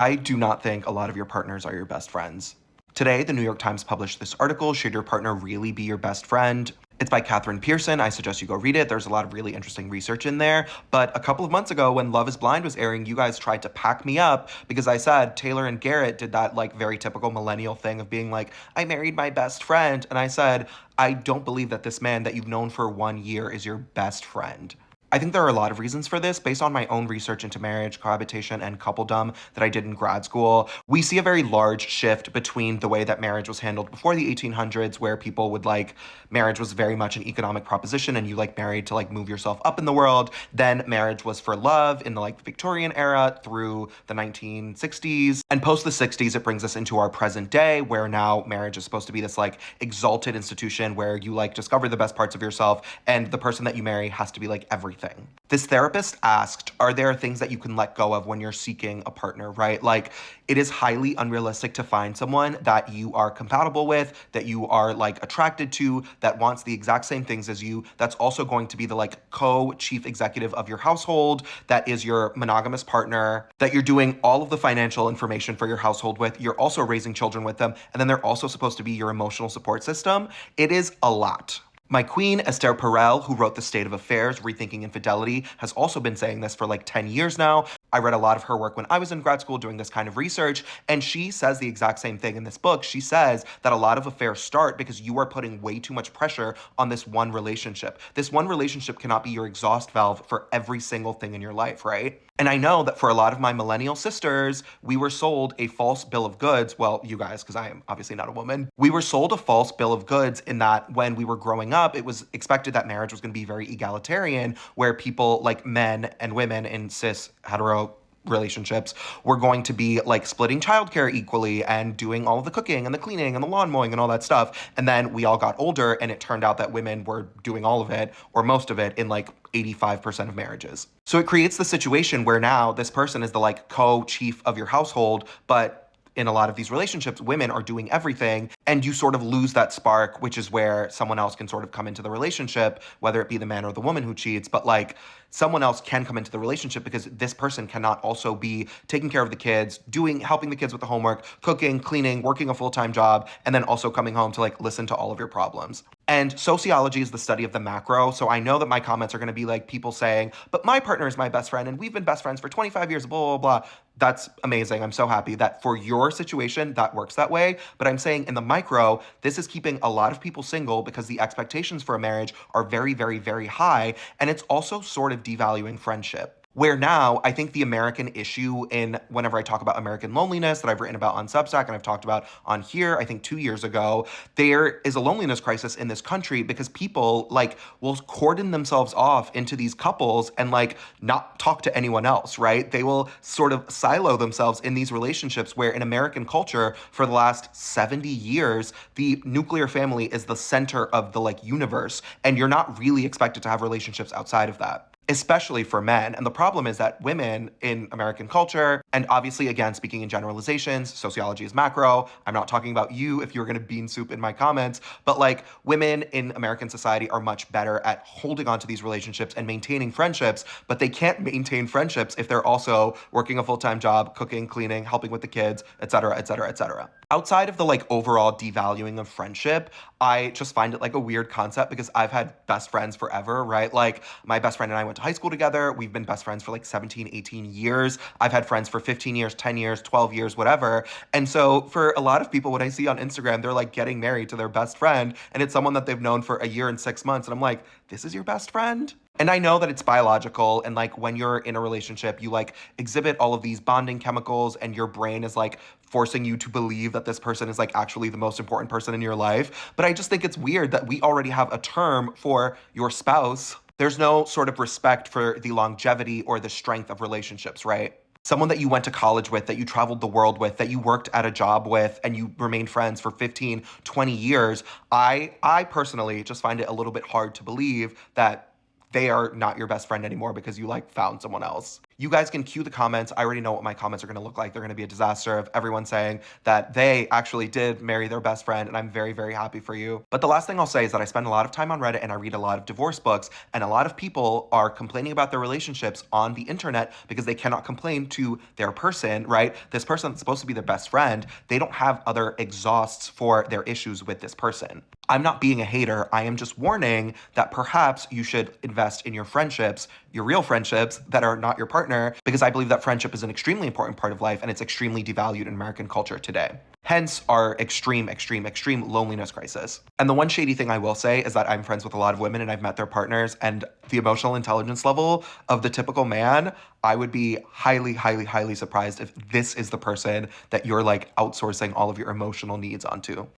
I do not think a lot of your partners are your best friends. Today, the New York Times published this article, Should Your Partner Really Be Your Best Friend? It's by Katherine Pearson. I suggest you go read it. There's a lot of really interesting research in there. But a couple of months ago, when Love is Blind was airing, you guys tried to pack me up because I said Taylor and Garrett did that like very typical millennial thing of being like, I married my best friend. And I said, I don't believe that this man that you've known for 1 year is your best friend. I think there are a lot of reasons for this based on my own research into marriage, cohabitation, and coupledom that I did in grad school. We see a very large shift between the way that marriage was handled before the 1800s, where people would like marriage was very much an economic proposition and you like married to like move yourself up in the world. Then marriage was for love in the like Victorian era through the 1960s. And post the 60s, it brings us into our present day where now marriage is supposed to be this like exalted institution where you like discover the best parts of yourself and the person that you marry has to be like everything. This therapist asked, are there things that you can let go of when you're seeking a partner, right? Like, it is highly unrealistic to find someone that you are compatible with, that you are like attracted to, that wants the exact same things as you, that's also going to be the like co-chief executive of your household, that is your monogamous partner, that you're doing all of the financial information for your household with, you're also raising children with them, and then they're also supposed to be your emotional support system. It is a lot. My queen, Esther Perel, who wrote The State of Affairs, Rethinking Infidelity, has also been saying this for like 10 years now. I read a lot of her work when I was in grad school doing this kind of research, and she says the exact same thing in this book. She says that a lot of affairs start because you are putting way too much pressure on this one relationship. This one relationship cannot be your exhaust valve for every single thing in your life, right? And I know that for a lot of my millennial sisters, we were sold a false bill of goods. Well, you guys, because I am obviously not a woman. We were sold a false bill of goods in that when we were growing up, it was expected that marriage was going to be very egalitarian, where people like men and women in cis hetero relationships were going to be like splitting childcare equally and doing all of the cooking and the cleaning and the lawn mowing and all that stuff. And then we all got older and it turned out that women were doing all of it or most of it in like 85% of marriages. So it creates the situation where now this person is the like co-chief of your household, but in a lot of these relationships, women are doing everything and you sort of lose that spark, which is where someone else can sort of come into the relationship, whether it be the man or the woman who cheats, but like someone else can come into the relationship because this person cannot also be taking care of the kids, helping the kids with the homework, cooking, cleaning, working a full-time job, and then also coming home to like listen to all of your problems. And sociology is the study of the macro. So I know that my comments are going to be like people saying, but my partner is my best friend and we've been best friends for 25 years, blah, blah, blah. That's amazing. I'm so happy that for your situation, that works that way. But I'm saying in the micro, this is keeping a lot of people single because the expectations for a marriage are very, very, very high. And it's also sort of devaluing friendship. Where now, I think the American issue in whenever I talk about American loneliness that I've written about on Substack and I've talked about on here, I think 2 years ago, there is a loneliness crisis in this country because people like will cordon themselves off into these couples and like not talk to anyone else, right? They will sort of silo themselves in these relationships where in American culture for the last 70 years, the nuclear family is the center of the like universe and you're not really expected to have relationships outside of that, especially for men. And the problem is that women in American culture, and obviously, again, speaking in generalizations, sociology is macro. I'm not talking about you if you're going to bean soup in my comments, but like women in American society are much better at holding on to these relationships and maintaining friendships, but they can't maintain friendships if they're also working a full-time job, cooking, cleaning, helping with the kids, et cetera, et cetera, et cetera. Outside of the like overall devaluing of friendship, I just find it like a weird concept because I've had best friends forever, right? Like my best friend and I went to high school together. We've been best friends for like 17, 18 years. I've had friends for 15 years, 10 years, 12 years, whatever. And so for a lot of people, what I see on Instagram, they're like getting married to their best friend and it's someone that they've known for a year and 6 months. And I'm like, this is your best friend? And I know that it's biological and like when you're in a relationship, you like exhibit all of these bonding chemicals and your brain is like forcing you to believe that this person is like actually the most important person in your life. But I just think it's weird that we already have a term for your spouse. There's no sort of respect for the longevity or the strength of relationships, right? Someone that you went to college with, that you traveled the world with, that you worked at a job with, and you remained friends for 15, 20 years. I personally just find it a little bit hard to believe that they are not your best friend anymore because you like found someone else. You guys can cue the comments. I already know what my comments are going to look like. They're going to be a disaster of everyone saying that they actually did marry their best friend, and I'm very, very happy for you. But the last thing I'll say is that I spend a lot of time on Reddit and I read a lot of divorce books, and a lot of people are complaining about their relationships on the internet because they cannot complain to their person, right? This person that's supposed to be their best friend, they don't have other exhausts for their issues with this person. I'm not being a hater. I am just warning that perhaps you should invest in your friendships, your real friendships that are not your partner, because I believe that friendship is an extremely important part of life and it's extremely devalued in American culture today. Hence our extreme, extreme, extreme loneliness crisis. And the one shady thing I will say is that I'm friends with a lot of women and I've met their partners, and the emotional intelligence level of the typical man, I would be highly, highly, highly surprised if this is the person that you're like outsourcing all of your emotional needs onto.